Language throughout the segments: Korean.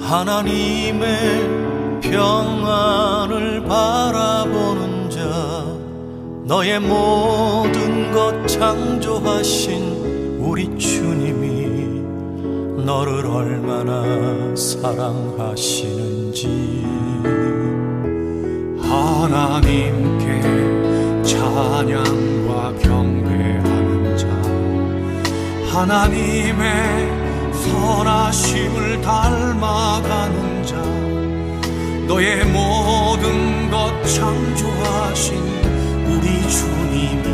하나님의 평안을 바라보는 자, 너의 모든 것 창조하신 우리 주님이 너를 얼마나 사랑하시는지. 하나님께 찬양과 경배하는 자, 하나님의 선하심을 닮아가는 자, 너의 모든 것 창조하신 우리 주님이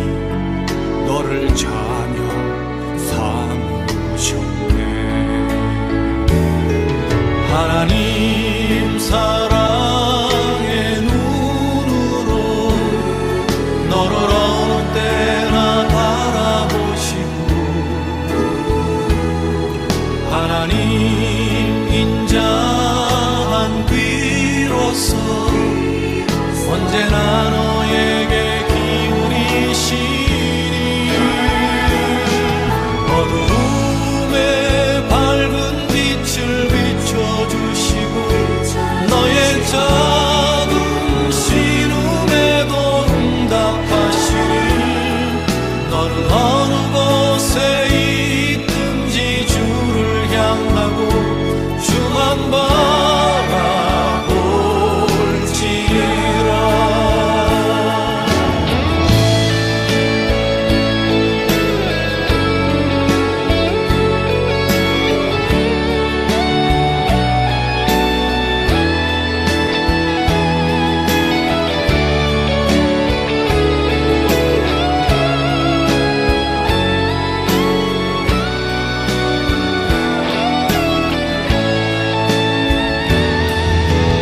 너를 자녀 삼으셨네. 하나님 사랑의 눈으로 너를 어느 때나 바라보시고, 하나님 인자한 귀로서 언제나 너에게 기울이시니, 어두움에 밝은 빛을 비춰주시고, 너의 작은 신음에도 응답하시니, 너는 어느 곳에 있든지 주를 향하고 주만 바라볼지라.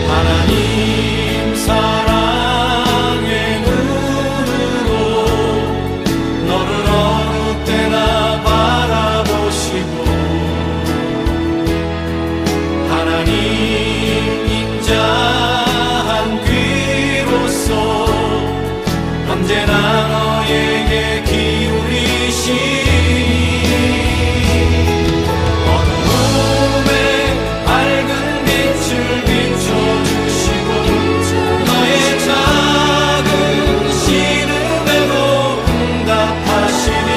하나님 사랑의 눈으로 너를 어느 때나 바라보시고, 하나님 인자한 귀로서 언제나 너에게 기울이시니, 어두움에 밝은 빛을 비춰주시고, 너의 작은 신음에도 응답하시니,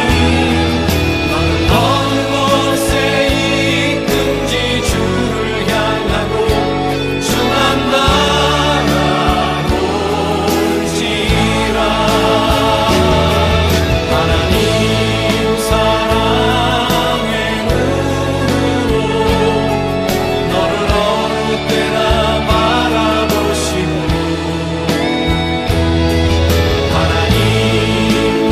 너는 어느 곳에 있든지 주를 향하고 주만 바라볼지라. 하나님 사랑의 눈으로 너를 어느 때나 바라보시고, 하나님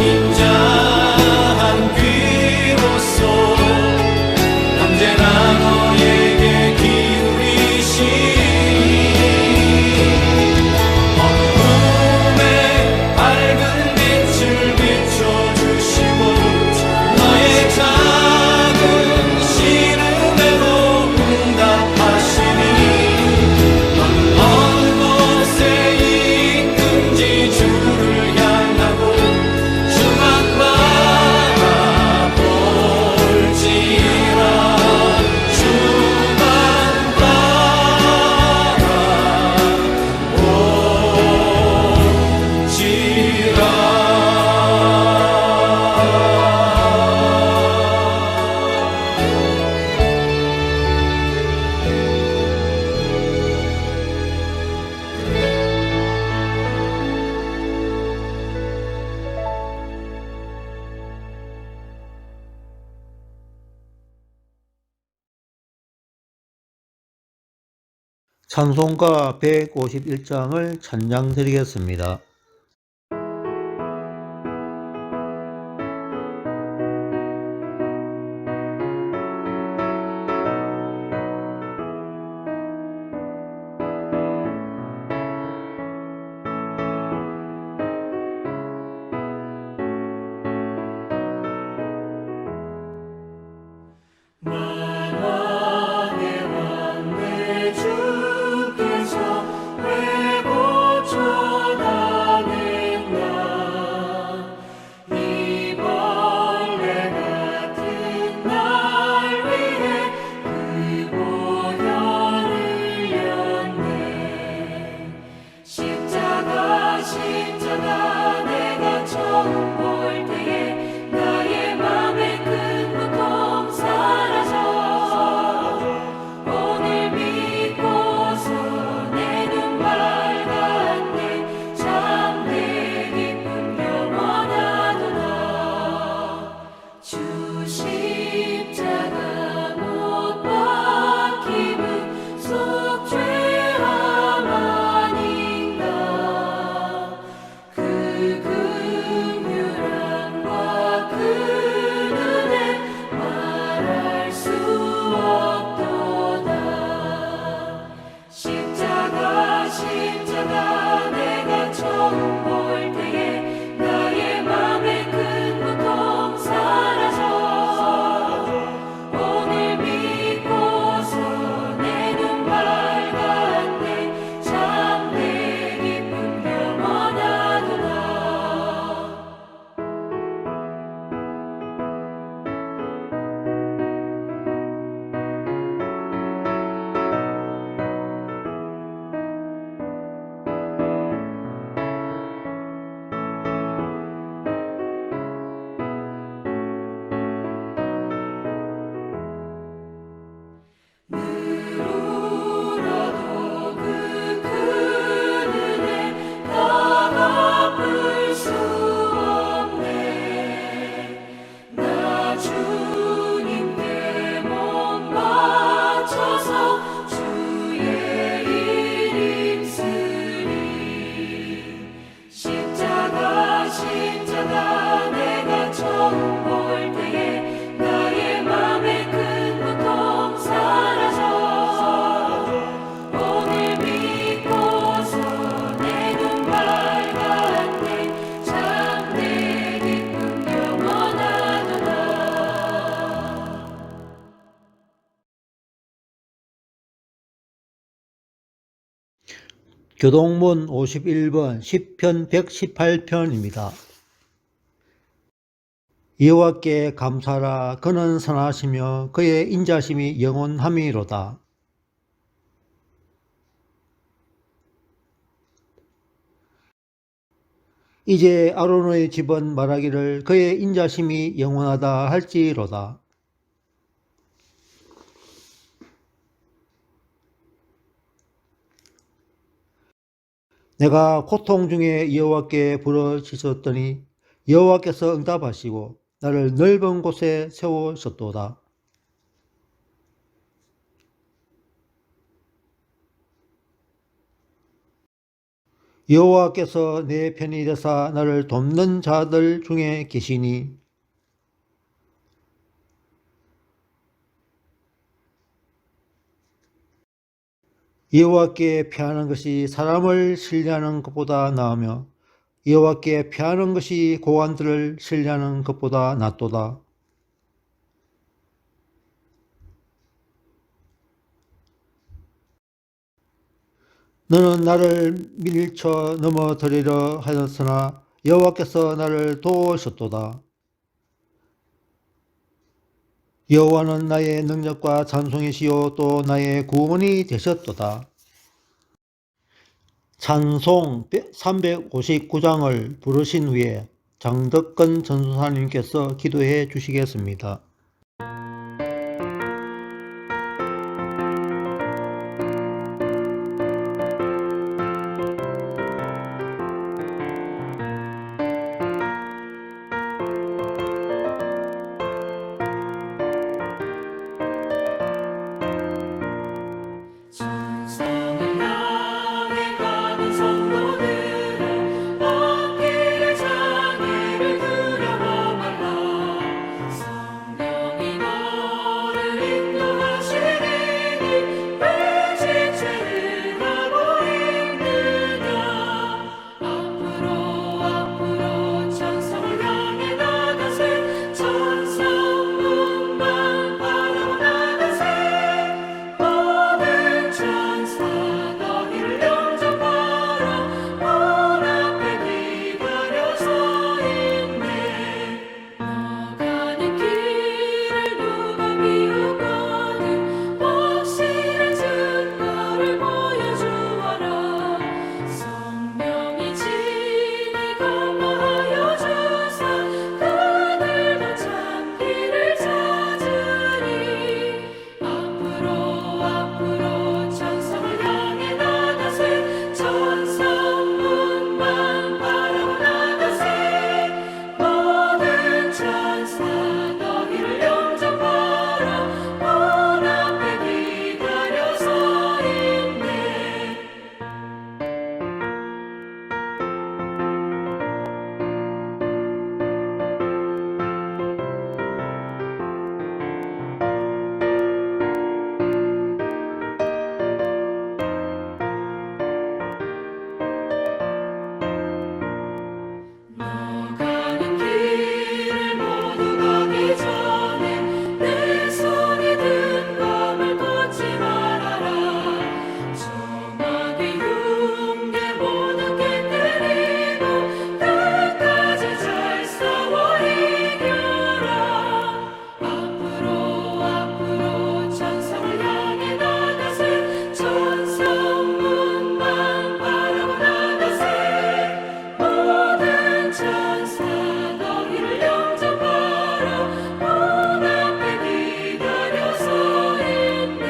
인자한 귀로서 언제나 너에게 기울이시니, 어두움에 밝은 빛을 비춰주시고, 너의 작은 신음에도 응답하시니, 너는 어느 곳에 있든지 주를 향하고 주만 바라볼지라. 주만 찬송가 151장을 찬양드리겠습니다. 만왕의 왕 내 주께서 왜 고쳐다 교동문 51번 10편 118편입니다. 여호와께 감사하라. 그는 선하시며 그의 인자심이 영원함이로다. 이제 아론의 집은 말하기를 그의 인자심이 영원하다 할지로다. 내가 고통 중에 여호와께 부르짖었더니 여호와께서 응답하시고 나를 넓은 곳에 세우셨도다. 여호와께서 내 편이 되사 나를 돕는 자들 중에 계시니 여호와께 피하는 것이 사람을 신뢰하는 것보다 나으며 여호와께 피하는 것이 고관들을 신뢰하는 것보다 낫도다. 너는 나를 밀쳐 넘어뜨리려 하였으나 여호와께서 나를 도우셨도다. 여호와는 나의 능력과 찬송이시요 또 나의 구원이 되셨도다. 찬송 359장을 부르신 후에 장덕근 전도사님께서 기도해 주시겠습니다. 천성을 향해 가는 성도들아 앞길에 자기를 두려워 말라. 성령이 너를 인도하시리니 왜 지체를 하고 있느냐. 앞으로 천성을 향해 나가세. 천성문만 바라보 나가세. 모든 천사 너희를 영접하라. 문 앞에 기다려 서 있네. 너 가는 길을 누가 비웃거든 확실한 증거를 보여주어라. 성령이 친히 감화하여 주사 그들도 참 길을 찾으니. 앞으로 천성을 향해 나가세. 천성문만 바라보 나가세. 모든 천사 너희를 영접하라. 문 앞에 기다려 서 있네. 너 가는 길을 모두 가기 전에 내 손에 든 검을 꽂지 말아라. 정하게 흉계 모두 깨뜨리고 끝까지 잘 싸워 이겨라. 앞으로 천성을 향해 나가세. 천성문만 바라보 나가세. 모든 천사 너희를 영접하라. 문 앞에 기다려 서 있네.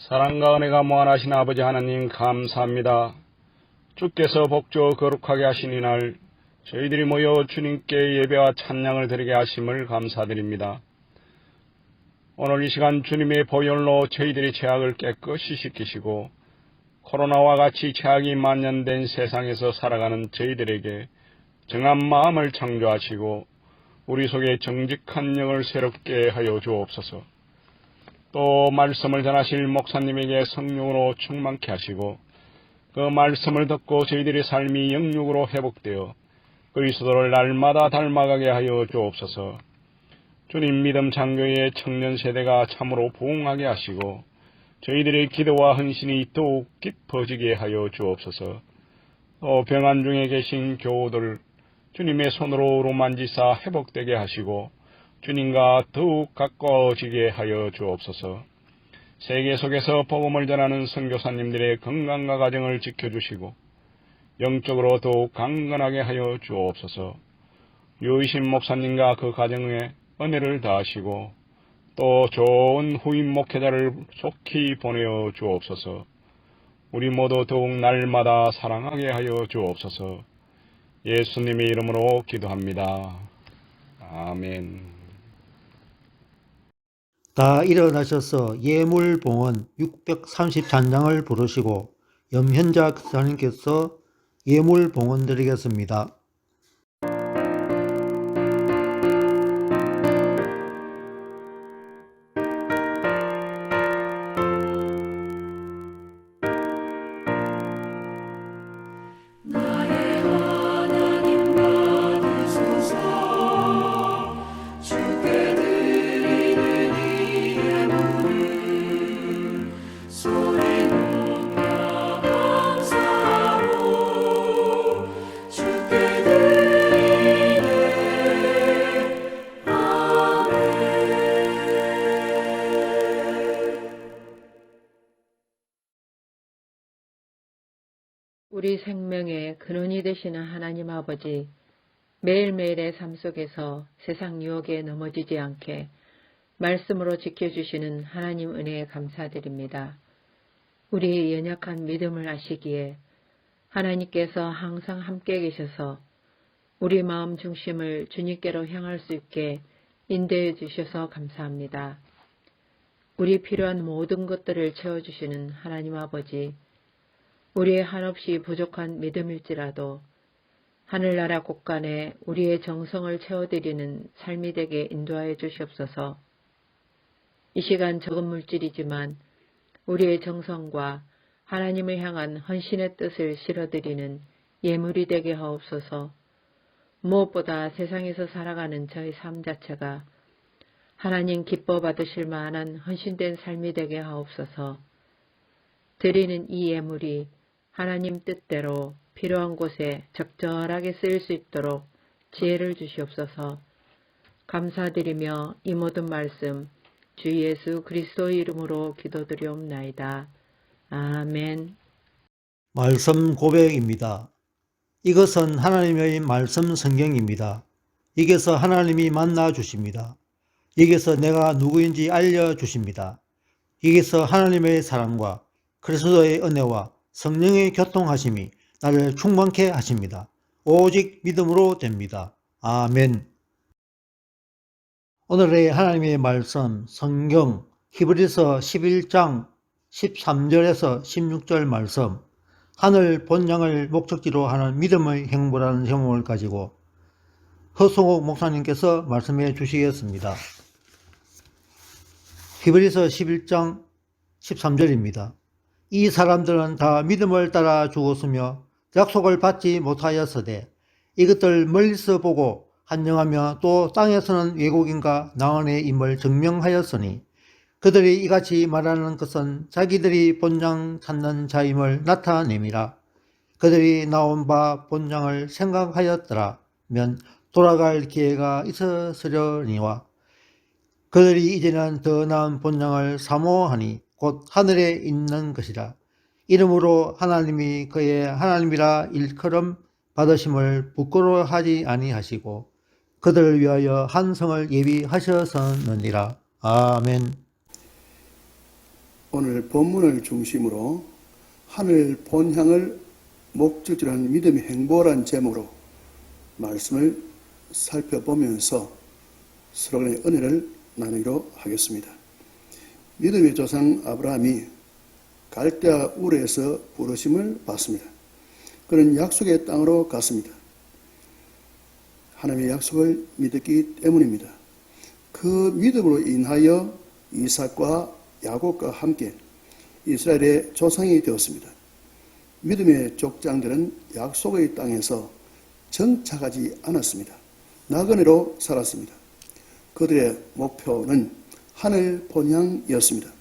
사랑과 은혜가 무한하신 아버지 하나님 감사합니다. 주께서 복주어 거룩하게 하신 이날 저희들이 모여 주님께 예배와 찬양을 드리게 하심을 감사드립니다. 오늘 이 시간 주님의 보혈로 저희들의 죄악을 깨끗이 씻기시고 코로나와 같이 죄악이 만연된 세상에서 살아가는 저희들에게 정한 마음을 창조하시고 우리 속에 정직한 영을 새롭게 하여 주옵소서. 또 말씀을 전하실 목사님에게 성령으로 충만케 하시고 그 말씀을 듣고 저희들의 삶이 영육으로 회복되어 그리스도를 날마다 닮아가게 하여 주옵소서. 주님 믿음 장교의 청년 세대가 참으로 부흥하게 하시고 저희들의 기도와 헌신이 더욱 깊어지게 하여 주옵소서. 또 병환 중에 계신 교우들 주님의 손으로 만지사 회복되게 하시고 주님과 더욱 가까워지게 하여 주옵소서. 세계 속에서 복음을 전하는 선교사님들의 건강과 가정을 지켜주시고 영적으로 더욱 강건하게 하여 주옵소서. 유이신 목사님과 그 가정에 은혜를 다하시고 또 좋은 후임 목회자를 속히 보내어 주옵소서. 우리 모두 더욱 날마다 사랑하게 하여 주옵소서. 예수님의 이름으로 기도합니다. 아멘. 다 일어나셔서 예물봉헌 630잔장을 부르시고 염현자 기사님께서 예물봉헌 드리겠습니다. 나의 하나님 받으소서. 주께 드리는 이 예물을 소리 높여 감사로 주께 드리네. 아멘. 우리 생명의 근원이 되시는 하나님 아버지, 매일매일의 삶 속에서 세상 유혹에 넘어지지 않게 말씀으로 지켜주시는 하나님 은혜에 감사드립니다. 우리의 연약한 믿음을 아시기에 하나님께서 항상 함께 계셔서 우리 마음 중심을 주님께로 향할 수 있게 인도해 주셔서 감사합니다. 우리 필요한 모든 것들을 채워주시는 하나님 아버지, 우리의 한없이 부족한 믿음일지라도 하늘나라 곳간에 우리의 정성을 채워드리는 삶이 되게 인도하여 주시옵소서. 이 시간 적은 물질이지만 우리의 정성과 하나님을 향한 헌신의 뜻을 실어드리는 예물이 되게 하옵소서. 무엇보다 세상에서 살아가는 저희 삶 자체가 하나님 기뻐 받으실 만한 헌신된 삶이 되게 하옵소서. 드리는 이 예물이 하나님 뜻대로 필요한 곳에 적절하게 쓰일 수 있도록 지혜를 주시옵소서. 감사드리며 이 모든 말씀 주 예수 그리스도의 이름으로 기도드리옵나이다. 아멘. 말씀 고백입니다. 이것은 하나님의 말씀 성경입니다. 여기서 하나님이 만나 주십니다. 여기서 내가 누구인지 알려주십니다. 여기서 하나님의 사랑과 그리스도의 은혜와 성령의 교통하심이 나를 충만케 하십니다. 오직 믿음으로 됩니다. 아멘. 오늘의 하나님의 말씀 성경 히브리서 11장 13절에서 16절 말씀, 하늘 본향을 목적지로 하는 믿음의 행보라는 제목을 가지고 허송옥 목사님께서 말씀해 주시겠습니다. 히브리서 11장 13절입니다. 이 사람들은 다 믿음을 따라 죽었으며 약속을 받지 못하였으되 이것들 멀리서 보고 한영하며 또 땅에서는 외국인과 나원의 임을 증명하였으니 그들이 이같이 말하는 것은 자기들이 본장 찾는 자임을 나타냄이라. 그들이 나온 바 본장을 생각하였더라면 돌아갈 기회가 있었으려니와 그들이 이제는 더 나은 본장을 사모하니 곧 하늘에 있는 것이라. 이러므로 하나님이 그의 하나님이라 일컬음 받으심을 부끄러워하지 아니하시고 그들을 위하여 한 성을 예비하셨느니라. 아멘. 오늘 본문을 중심으로 하늘 본향을 목적지로 하는 믿음의 행보란 제목으로 말씀을 살펴보면서 서로 간의 은혜를 나누기로 하겠습니다. 믿음의 조상 아브라함이 갈대아 우르에서 부르심을 받습니다. 그는 약속의 땅으로 갔습니다. 하나님의 약속을 믿었기 때문입니다. 그 믿음으로 인하여 이삭과 야곱과 함께 이스라엘의 조상이 되었습니다. 믿음의 족장들은 약속의 땅에서 정착하지 않았습니다. 나그네로 살았습니다. 그들의 목표는 하늘 본향이었습니다.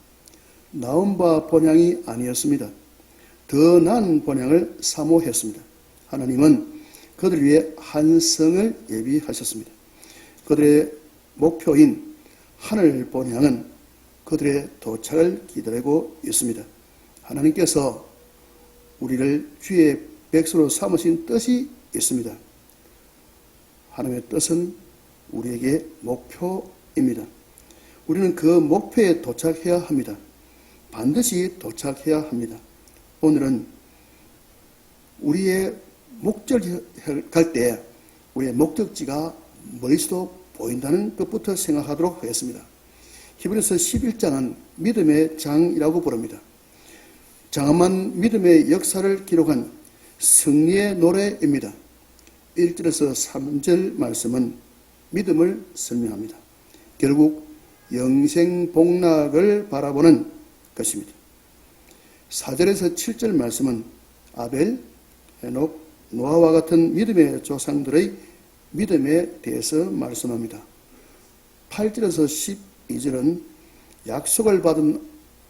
나온 바 본향이 아니었습니다. 더 나은 본향을 사모했습니다. 하나님은 그들 위해 한 성을 예비하셨습니다. 그들의 목표인 하늘 본향은 그들의 도착을 기다리고 있습니다. 하나님께서 우리를 주의 백성으로 삼으신 뜻이 있습니다. 하나님의 뜻은 우리에게 목표입니다. 우리는 그 목표에 도착해야 합니다. 반드시 도착해야 합니다. 오늘은 우리의 목적을 갈 때 우리의 목적지가 멀리서도 보인다는 것부터 생각하도록 하겠습니다. 히브리서 11장은 믿음의 장이라고 부릅니다. 장엄한 믿음의 역사를 기록한 승리의 노래입니다. 1절에서 3절 말씀은 믿음을 설명합니다. 결국 영생복락을 바라보는 것입니다. 4절에서 7절 말씀은 아벨, 헤녹, 노아와 같은 믿음의 조상들의 믿음에 대해서 말씀합니다. 8절에서 12절은 약속을 받은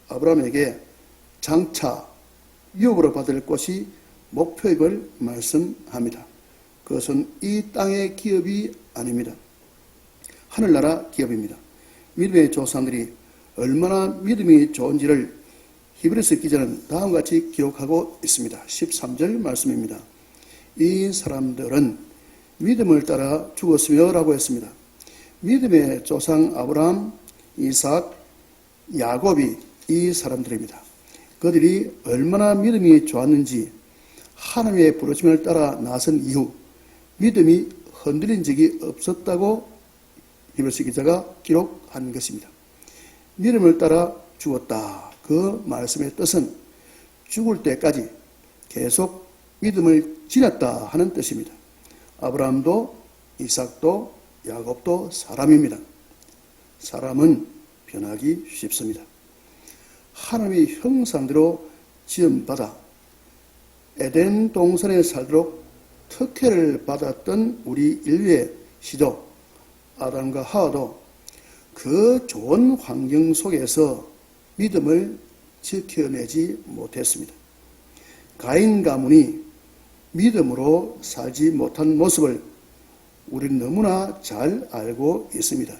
아브라함에게 장차 유업으로 받을 것이 목표임을 말씀합니다. 그것은 이 땅의 기업이 아닙니다. 하늘나라 기업입니다. 믿음의 조상들이 얼마나 믿음이 좋은지를 히브리서 기자는 다음과 같이 기록하고 있습니다. 13절 말씀입니다. 이 사람들은 믿음을 따라 죽었으며 라고 했습니다. 믿음의 조상 아브라함, 이삭, 야곱이 이 사람들입니다. 그들이 얼마나 믿음이 좋았는지 하나님의 부르심을 따라 나선 이후 믿음이 흔들린 적이 없었다고 히브리서 기자가 기록한 것입니다. 믿음을 따라 죽었다. 그 말씀의 뜻은 죽을 때까지 계속 믿음을 지녔다 하는 뜻입니다. 아브라함도 이삭도 야곱도 사람입니다. 사람은 변하기 쉽습니다. 하나님의 형상대로 지음받아 에덴 동산에 살도록 특혜를 받았던 우리 인류의 시조 아담과 하와도 그 좋은 환경 속에서 믿음을 지켜내지 못했습니다. 가인 가문이 믿음으로 살지 못한 모습을 우리는 너무나 잘 알고 있습니다.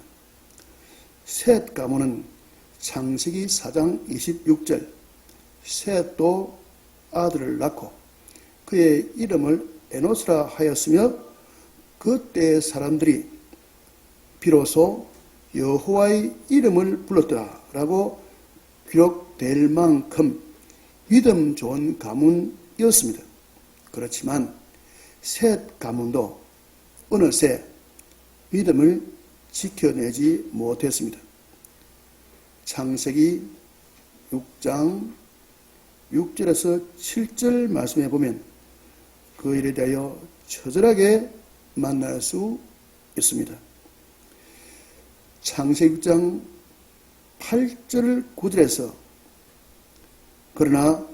셋 가문은 창세기 4장 26절 셋도 아들을 낳고 그의 이름을 에노스라 하였으며 그때의 사람들이 비로소 여호와의 이름을 불렀더라라고 기록될 만큼 믿음 좋은 가문이었습니다. 그렇지만 셋 가문도 어느새 믿음을 지켜내지 못했습니다. 창세기 6장 6절에서 7절 말씀해 보면 그 일에 대하여 처절하게 만날 수 있습니다. 창세기 6장 8절 9절에서 그러나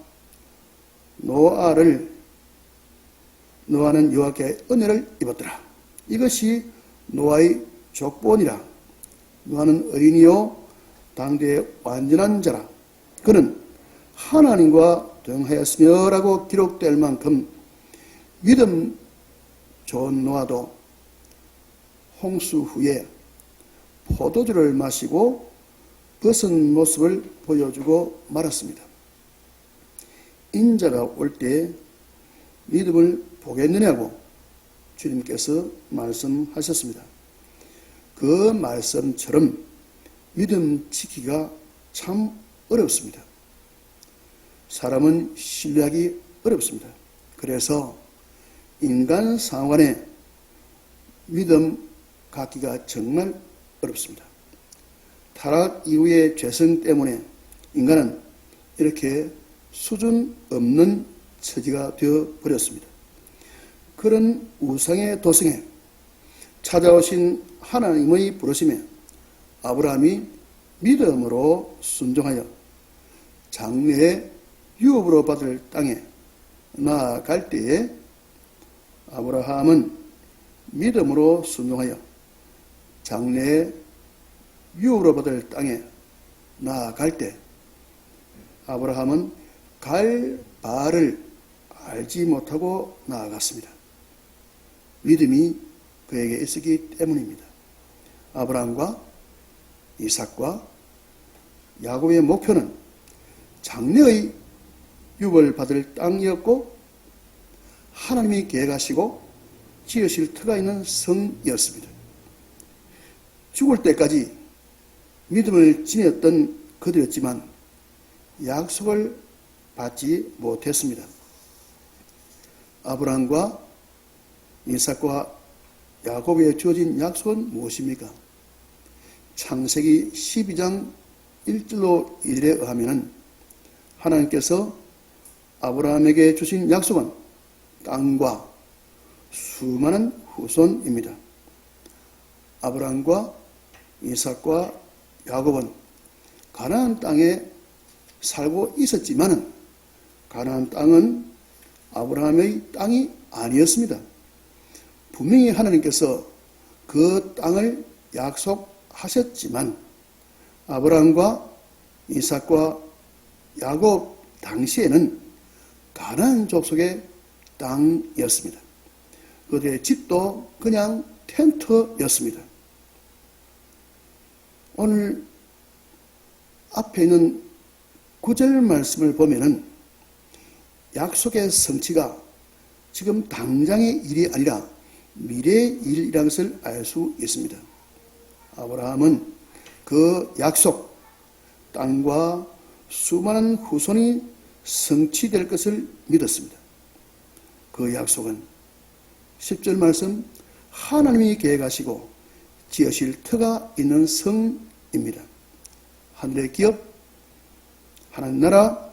노아는 여호와께 은혜를 입었더라. 이것이 노아의 족본이라. 노아는 의인이요 당대의 완전한 자라. 그는 하나님과 동행하였으며 라고 기록될 만큼 믿음 좋은 노아도 홍수 후에 포도주를 마시고 벗은 모습을 보여주고 말았습니다. 인자가 올 때 믿음을 보겠느냐고 주님께서 말씀하셨습니다. 그 말씀처럼 믿음 지키기가 참 어렵습니다. 사람은 신뢰하기 어렵습니다. 그래서 인간 상황에 믿음 갖기가 정말 어렵습니다. 타락 이후의 죄성 때문에 인간은 이렇게 수준 없는 처지가 되어 버렸습니다. 그런 우상의 도성에 찾아오신 하나님의 부르심에 아브라함이 믿음으로 순종하여 장래의 유업으로 받을 땅에 나아갈 때에 아브라함은 믿음으로 순종하여 장래에 유업으로 받을 땅에 나아갈 때 아브라함은 갈 바를 알지 못하고 나아갔습니다. 믿음이 그에게 있었기 때문입니다. 아브라함과 이삭과 야곱의 목표는 장래의 유업을 받을 땅이었고 하나님이 계획하시고 지으실 터가 있는 성이었습니다. 죽을 때까지 믿음을 지녔던 그들이었지만 약속을 받지 못했습니다. 아브라함과 이삭과 야곱에 주어진 약속은 무엇입니까? 창세기 12장 1절로 2절에 의하면 하나님께서 아브라함에게 주신 약속은 땅과 수많은 후손입니다. 아브라함과 이삭과 야곱은 가나안 땅에 살고 있었지만 가나안 땅은 아브라함의 땅이 아니었습니다. 분명히 하나님께서 그 땅을 약속하셨지만 아브라함과 이삭과 야곱 당시에는 가나안 족속의 땅이었습니다. 그들의 집도 그냥 텐트였습니다. 오늘 앞에 있는 9절 말씀을 보면은 약속의 성취가 지금 당장의 일이 아니라 미래의 일이라는 것을 알 수 있습니다. 아브라함은 그 약속, 땅과 수많은 후손이 성취될 것을 믿었습니다. 그 약속은 10절 말씀 하나님이 계획하시고 지으실 터가 있는 성입니다. 하늘의 기업, 하나님 나라,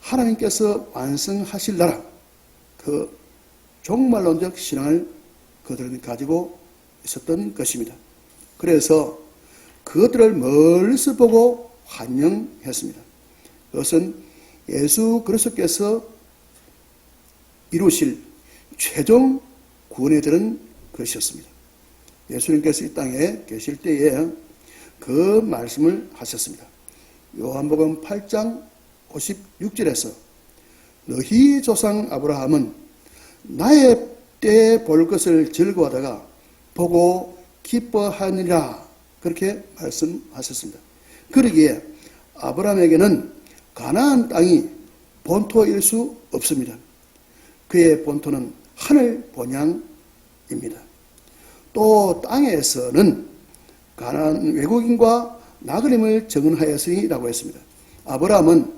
하나님께서 완성하실 나라, 그 종말론적 신앙을 그들은 가지고 있었던 것입니다. 그래서 그들을 멀리서 보고 환영했습니다. 그것은 예수 그리스도께서 이루실 최종 구원에 드는 것이었습니다. 예수님께서 이 땅에 계실 때에 그 말씀을 하셨습니다. 요한복음 8장 56절에서 너희 조상 아브라함은 나의 때에 볼 것을 즐거워하다가 보고 기뻐하느니라 그렇게 말씀하셨습니다. 그러기에 아브라함에게는 가나안 땅이 본토일 수 없습니다. 그의 본토는 하늘 본향입니다. 또 땅에서는 가나안 외국인과 나그네를 정언하였으니라고 했습니다. 아브라함은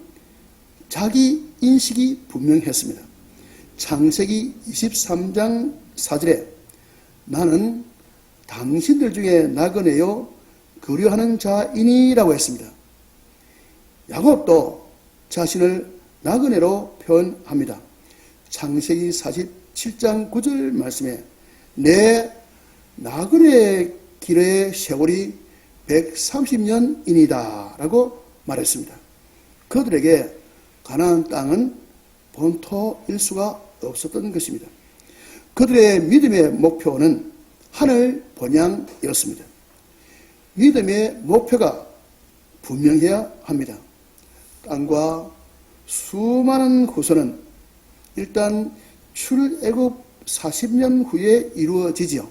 자기 인식이 분명했습니다. 창세기 23장 4절에 나는 당신들 중에 나그네요 거류하는 자이니라고 했습니다. 야곱도 자신을 나그네로 표현합니다. 창세기 47장 9절 말씀에 내 나그네 길의 세월이 130년이니라 라고 말했습니다. 그들에게 가나안 땅은 본토일 수가 없었던 것입니다. 그들의 믿음의 목표는 하늘 본향이었습니다. 믿음의 목표가 분명해야 합니다. 땅과 수많은 후손은 일단 출애굽 40년 후에 이루어지지요.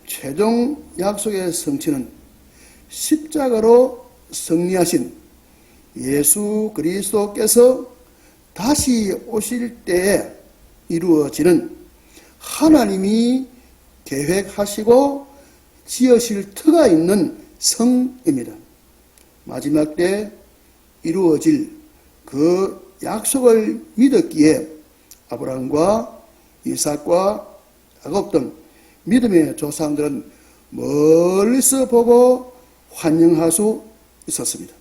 최종 약속의 성취는 십자가로 승리하신 예수 그리스도께서 다시 오실 때에 이루어지는 하나님이 계획하시고 지으실 터가 있는 성입니다. 마지막 때 이루어질 그 약속을 믿었기에 아브라함과 이삭과 야곱 등 믿음의 조상들은 멀리서 보고 환영할 수 있었습니다.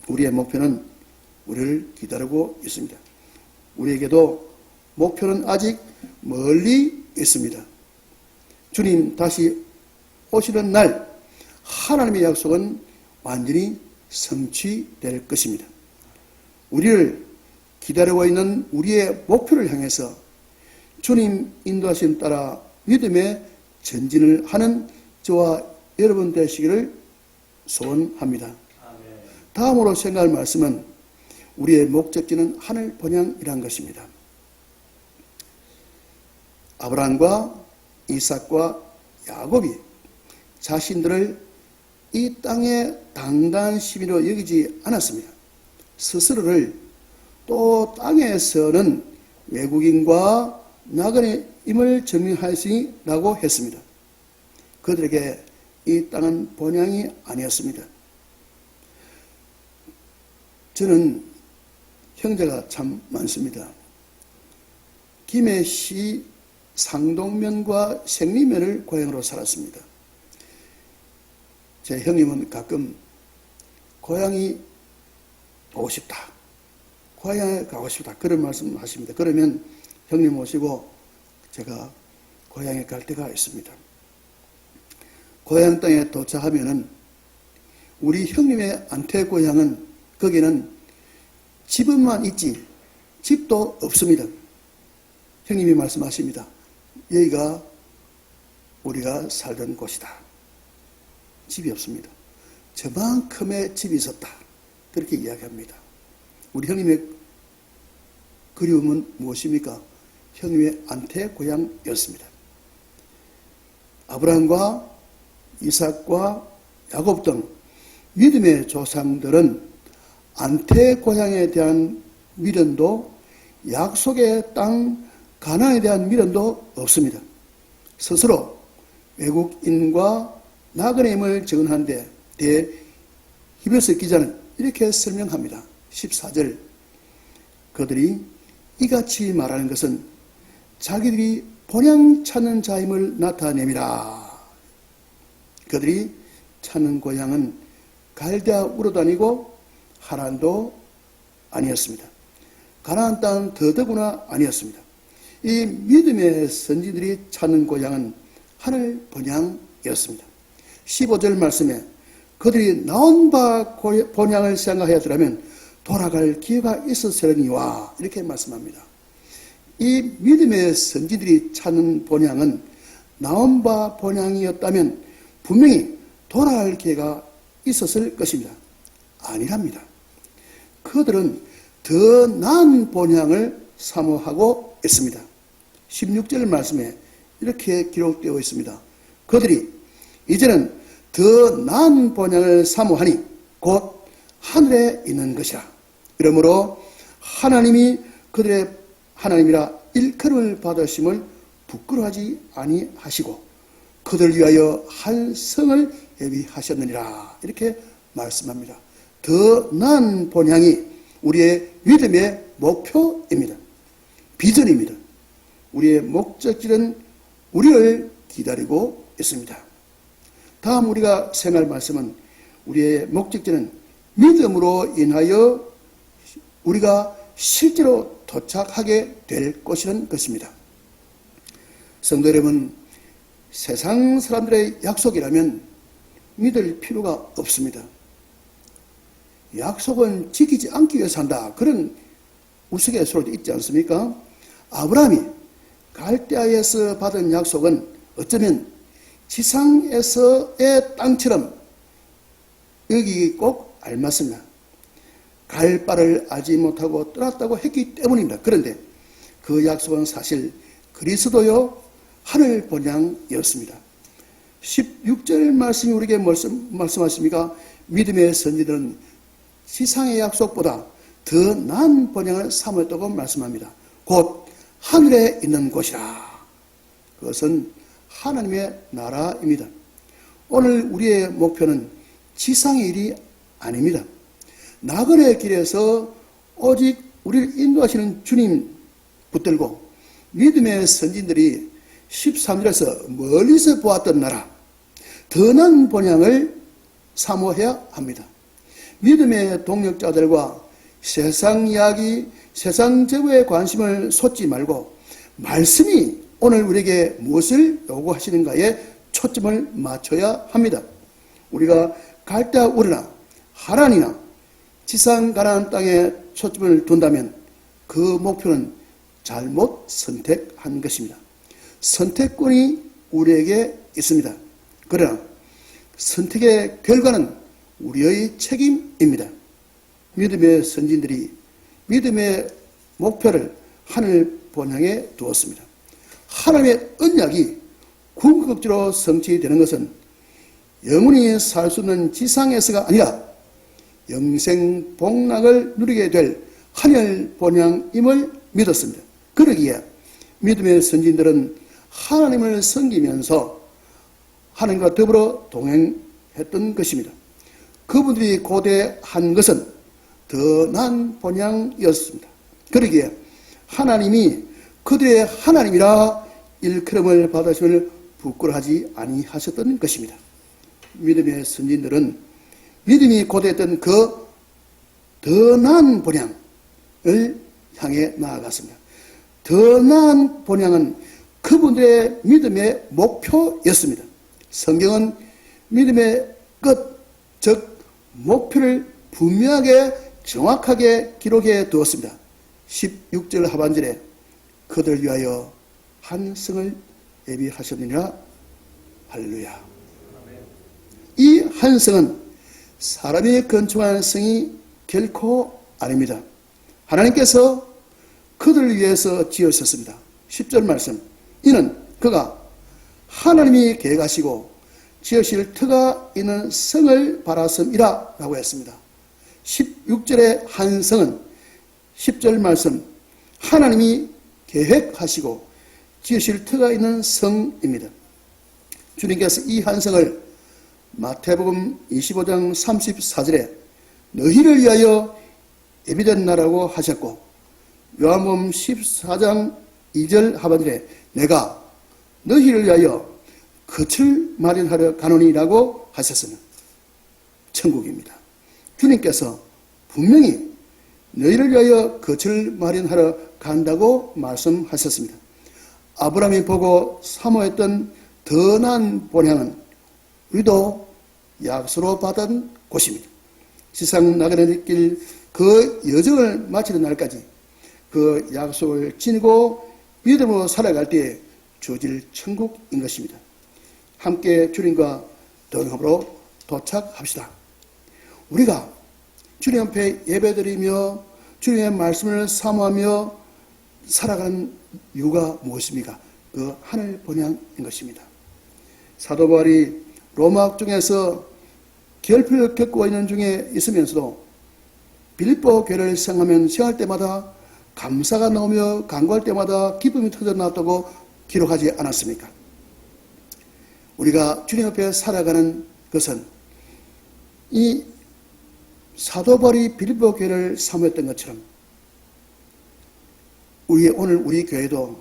우리의 목표는 우리를 기다리고 있습니다. 우리에게도 목표는 아직 멀리 있습니다. 주님 다시 오시는 날 하나님의 약속은 완전히 성취될 것입니다. 우리를 기다리고 있는 우리의 목표를 향해서 주님 인도하심 따라 믿음의 전진을 하는 저와 여러분 되시기를 소원합니다. 다음으로 생각할 말씀은 우리의 목적지는 하늘 본향이란 것입니다. 아브라함과 이삭과 야곱이 자신들을 이 땅의 당당한 시민으로 여기지 않았습니다. 스스로를 또 땅에서는 외국인과 나그네임을 증명하시라고 했습니다. 그들에게 이 땅은 본향이 아니었습니다. 저는 형제가 참 많습니다. 김해시 상동면과 생리면을 고향으로 살았습니다. 제 형님은 가끔 고향이 보고 싶다, 고향에 가고 싶다 그런 말씀 하십니다. 그러면 형님 모시고 제가 고향에 갈 때가 있습니다. 고향 땅에 도착하면은 우리 형님의 안태 고향은 거기는 집은만 있지 집도 없습니다. 형님이 말씀하십니다. 여기가 우리가 살던 곳이다. 집이 없습니다. 저만큼의 집이 있었다. 그렇게 이야기합니다. 우리 형님의 그리움은 무엇입니까? 형님의 안태 고향이었습니다. 아브라함과 이삭과 야곱 등 믿음의 조상들은 안태 고향에 대한 미련도 약속의 땅 가나안에 대한 미련도 없습니다. 스스로 외국인과 나그네임을 증언한 데 대해 히브리서 기자는 이렇게 설명합니다. 14절 그들이 이같이 말하는 것은 자기들이 본향 찾는 자임을 나타내미라. 그들이 찾는 고향은 갈대아 우르도 아니고 하란도 아니었습니다. 가나안 땅은 더더구나 아니었습니다. 이 믿음의 선지들이 찾는 고향은 하늘 본향이었습니다. 15절 말씀에 그들이 나온 바 본향을 생각하였더라면 돌아갈 기회가 있었으려니와 이렇게 말씀합니다. 이 믿음의 선지들이 찾는 본향은 나온 바 본향이었다면 분명히 돌아갈 기회가 있었을 것입니다. 아니랍니다. 그들은 더 나은 본향을 사모하고 있습니다. 16절 말씀에 이렇게 기록되어 있습니다. 그들이 이제는 더 나은 본향을 사모하니 곧 하늘에 있는 것이라. 그러므로 하나님이 그들의 하나님이라 일컬음을 받으심을 부끄러워하지 아니하시고 그들을 위하여 할 성을 예비하셨느니라. 이렇게 말씀합니다. 더 나은 본향이 우리의 믿음의 목표입니다. 비전입니다. 우리의 목적지는 우리를 기다리고 있습니다. 다음 우리가 생각할 말씀은 우리의 목적지는 믿음으로 인하여 우리가 실제로 도착하게 될 것이라는 것입니다. 성도 여러분, 세상 사람들의 약속이라면 믿을 필요가 없습니다. 약속은 지키지 않기 위해서 한다. 그런 우스갯소리도 있지 않습니까? 아브라함이 갈대아에서 받은 약속은 어쩌면 지상에서의 땅처럼 여기 꼭 알맞습니다. 갈 바를 알지 못하고 떠났다고 했기 때문입니다. 그런데 그 약속은 사실 그리스도요 하늘 본향이었습니다. 16절 말씀이 우리에게 말씀하십니까? 믿음의 선지들은 지상의 약속보다 더 나은 본향을 사모했다고 말씀합니다. 곧 하늘에 있는 곳이라. 그것은 하나님의 나라입니다. 오늘 우리의 목표는 지상의 일이 아닙니다. 나그네의 길에서 오직 우리를 인도하시는 주님 붙들고 믿음의 선진들이 13절에서 멀리서 보았던 나라, 더 나은 본향을 사모해야 합니다. 믿음의 동력자들과 세상 이야기, 세상 제도에 관심을 쏟지 말고 말씀이 오늘 우리에게 무엇을 요구하시는가에 초점을 맞춰야 합니다. 우리가 갈대아 우르나 하란이나 지상 가나안 땅에 초점을 둔다면 그 목표는 잘못 선택한 것입니다. 선택권이 우리에게 있습니다. 그러나 선택의 결과는 우리의 책임입니다. 믿음의 선진들이 믿음의 목표를 하늘 본향에 두었습니다. 하나님의 언약이 궁극적으로 성취되는 것은 영원히 살 수 있는 지상에서가 아니라 영생 복락을 누리게 될 하늘 본향임을 믿었습니다. 그러기에 믿음의 선진들은 하나님을 섬기면서 하나님과 더불어 동행했던 것입니다. 그분들이 고대한 것은 더 나은 본향이었습니다. 그러기에 하나님이 그들의 하나님이라 일컬음을 받으심을 부끄러워하지 아니하셨던 것입니다. 믿음의 선진들은 믿음이 고대했던 그 더 나은 본향을 향해 나아갔습니다. 더 나은 본향은 그분들의 믿음의 목표였습니다. 성경은 믿음의 끝, 즉 목표를 분명하게 정확하게 기록해 두었습니다. 16절 하반절에 그들 위하여 한 성을 예비하셨느니라. 할렐루야. 이 한 성은 사람이 건축한 성이 결코 아닙니다. 하나님께서 그들을 위해서 지으셨습니다. 10절 말씀. 이는 그가 하나님이 계획하시고 지으실 터가 있는 성을 바라섬이라 라고 했습니다. 16절의 한 성은 10절 말씀 하나님이 계획하시고 지으실 터가 있는 성입니다. 주님께서 이 한 성을 마태복음 25장 34절에 너희를 위하여 예비된 나라고 하셨고 요한복음 14장 2절 하반절에 내가 너희를 위하여 겉을 마련하러 가노니라고 하셨으면 천국입니다. 주님께서 분명히 너희를 위하여 겉을 마련하러 간다고 말씀하셨습니다. 아브라함이 보고 사모했던 더 나은 본향은 우리도 약속으로 받은 곳입니다. 지상 나그네 길 그 여정을 마치는 날까지 그 약속을 지니고 믿음으로 살아갈 때에 주어질 천국인 것입니다. 함께 주님과 동행함으로 도착합시다. 우리가 주님 앞에 예배드리며 주님의 말씀을 사모하며 살아가는 이유가 무엇입니까? 그 하늘 본향인 것입니다. 사도 바울이 로마 옥중에서 결핍을 겪고 있는 중에 있으면서도 빌립보 교회를 생각할 때마다 감사가 나오며 간구할 때마다 기쁨이 터져나왔다고 기록하지 않았습니까? 우리가 주님 앞에 살아가는 것은 이 사도 바울이 빌립보 교회를 사모했던 것처럼 오늘 우리 교회도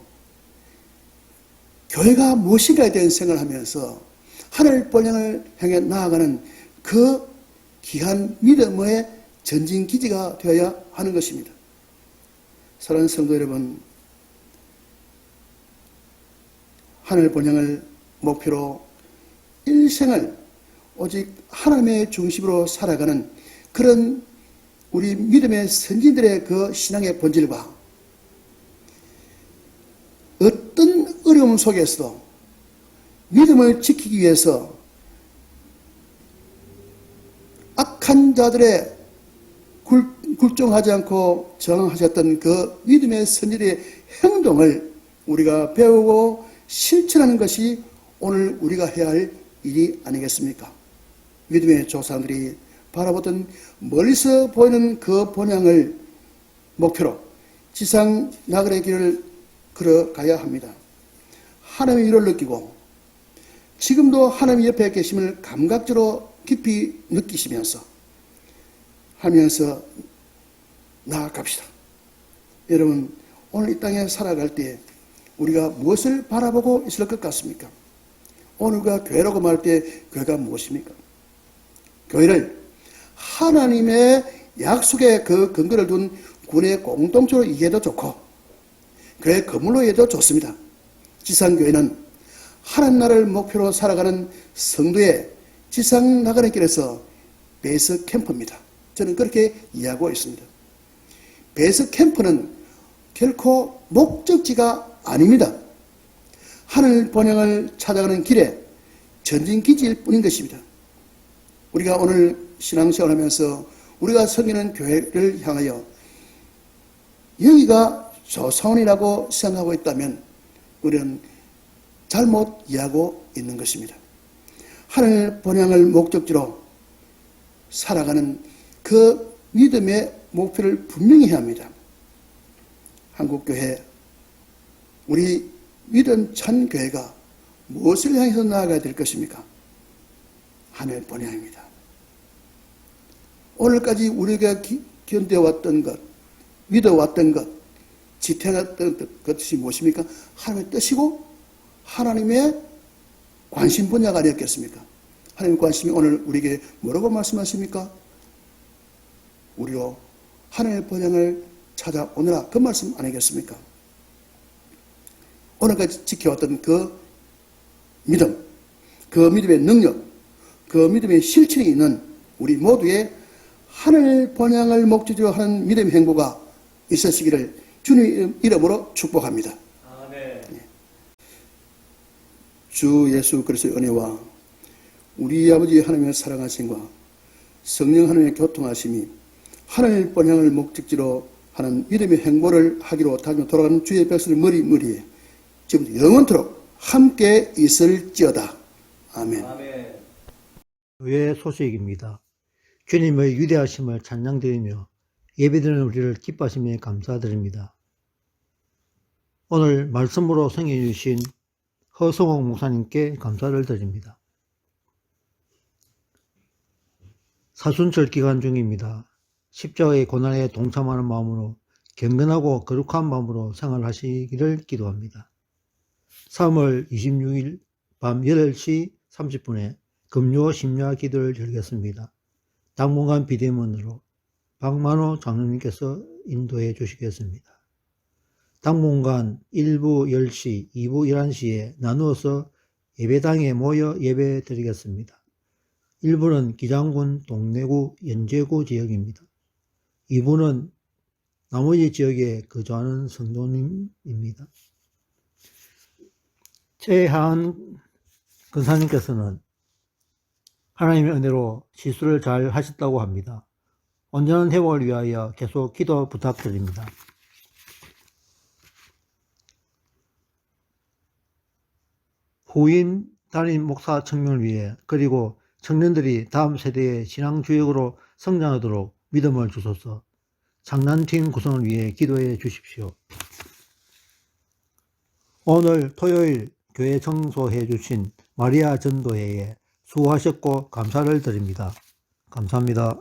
교회가 무엇인가에 대한 생각을 하면서 하늘 본향을 향해 나아가는 그 귀한 믿음의 전진 기지가 되어야 하는 것입니다. 사랑하는 성도 여러분, 하늘 본향을 목표로 일생을 오직 하나님의 중심으로 살아가는 그런 우리 믿음의 선진들의 그 신앙의 본질과 어떤 어려움 속에서도 믿음을 지키기 위해서 악한 자들의 굴종하지 않고 저항하셨던 그 믿음의 선진의 행동을 우리가 배우고 실천하는 것이 오늘 우리가 해야 할 일이 아니겠습니까? 믿음의 조상들이 바라보던 멀리서 보이는 그 본향을 목표로 지상 나그네 길을 걸어가야 합니다. 하나님의 위로를 느끼고 지금도 하나님 옆에 계심을 감각적으로 깊이 느끼시면서 하면서 나아갑시다. 여러분, 오늘 이 땅에 살아갈 때 우리가 무엇을 바라보고 있을 것 같습니까? 오늘 우리가 교회라고 말할 때 교회가 무엇입니까? 교회를 하나님의 약속의 그 근거를 둔 군의 공동체로 이해해도 좋고 교회 건물로 이해해도 좋습니다. 지상교회는 하나님 나라를 목표로 살아가는 성도의 지상 나가는 길에서 베이스 캠프입니다. 저는 그렇게 이해하고 있습니다. 베이스 캠프는 결코 목적지가 아닙니다. 하늘 번영을 찾아가는 길에 전진기지일 뿐인 것입니다. 우리가 오늘 신앙생활을 하면서 우리가 섬기는 교회를 향하여 여기가 조사원이라고 생각하고 있다면 우리는 잘못 이해하고 있는 것입니다. 하늘 번영을 목적지로 살아가는 그 믿음의 목표를 분명히 해야 합니다. 한국교회, 우리 믿음 찬 교회가 무엇을 향해서 나아가야 될 것입니까? 하늘 번영입니다. 오늘까지 우리가 견뎌왔던 것, 믿어왔던 것, 지탱했던 것이 무엇입니까? 하나님의 뜻이고 하나님의 관심 분야가 아니었겠습니까? 하나님의 관심이 오늘 우리에게 뭐라고 말씀하십니까? 우리로 하늘 번영을 찾아오느라 그 말씀 아니겠습니까? 오늘까지 지켜왔던 그 믿음, 그 믿음의 능력, 그 믿음의 실천이 있는 우리 모두의 하늘 번영을 목적으로 하는 믿음의 행보가 있으시기를 주님 이름으로 축복합니다. 아멘. 주 예수 그리스도의 은혜와 우리 아버지 하나님의 사랑하심과 성령 하나님의 교통하심이 하늘 번영을 목적지로 하는 믿음의 행보를 하기로 다니며 돌아가는 주의 백성의 머리에 지금 영원토록 함께 있을지어다. 아멘. 교회 소식입니다. 주님의 위대하심을 찬양드리며 예배드리는 우리를 기뻐하시며 감사드립니다. 오늘 말씀으로 성해 주신 허성옥 목사님께 감사를 드립니다. 사순절 기간 중입니다. 십자가의 고난에 동참하는 마음으로 경건하고 거룩한 마음으로 생활하시기를 기도합니다. 3월 26일 밤 8시 30분에 금요 심야 기도를 열겠습니다. 당분간 비대면으로 박만호 장로님께서 인도해 주시겠습니다. 당분간 1부 10시, 2부 11시에 나누어서 예배당에 모여 예배 드리겠습니다. 1부는 기장군 동래구 연제구 지역입니다. 2부는 나머지 지역에 거주하는 성도님입니다. 최하은 근사님께서는 하나님의 은혜로 시술을 잘 하셨다고 합니다. 온전한 회복을 위하여 계속 기도 부탁드립니다. 후임 담임 목사 청년을 위해 그리고 청년들이 다음 세대의 신앙주역으로 성장하도록 믿음을 주소서. 장난팀 구성을 위해 기도해 주십시오. 오늘 토요일 교회 청소해 주신 마리아 전도회에 수고하셨고 감사를 드립니다. 감사합니다.